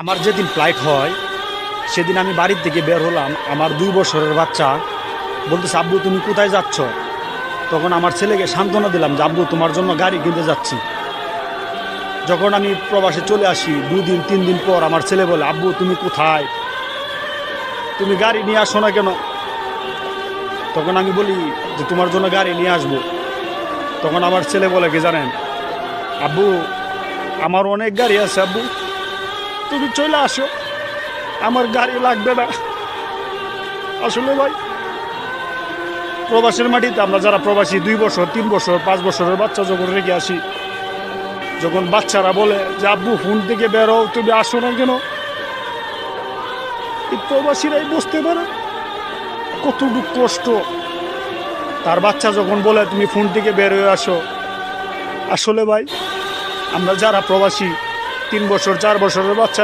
আমার যেদিন ফ্লাইট হয় সেদিন আমি বাড়ির থেকে বের হলাম। আমার 2 বছরের বাচ্চা বলতেছে, আব্বু তুমি কোথায় যাচ্ছ? তখন আমার ছেলেকে সান্ত্বনা দিলাম যে আব্বু তোমার জন্য গাড়ি কিনতে যাচ্ছি। যখন আমি প্রবাসে চলে আসি 2 দিন 3 দিন পর আমার ছেলে বলে, আব্বু তুমি কোথায়, তুমি গাড়ি নিয়ে আসো না কেন? তখন আমি বলি যে তোমার জন্য গাড়ি নিয়ে আসবো। তখন আমার ছেলে বলে কি জানেন, আব্বু আমার অনেক গাড়ি আছে, আব্বু তুমি চলে আসো, আমার গাড়ি লাগবে না। আসলে ভাই, প্রবাসের মাটিতে আমরা যারা প্রবাসী 2 বছর 3 বছর 5 বছরের বাচ্চা যখন রেখে আসি, যখন বাচ্চারা বলে যে আব্বু ফোন থেকে বেরো, তুমি আসো না কেন, এই প্রবাসীরাই বুঝতে পারে কতটুকু কষ্ট। তার বাচ্চা যখন বলে তুমি ফোন থেকে বের হয়ে আসো, আসলে ভাই আমরা যারা প্রবাসী 3 বছর 4 বছরের বাচ্চা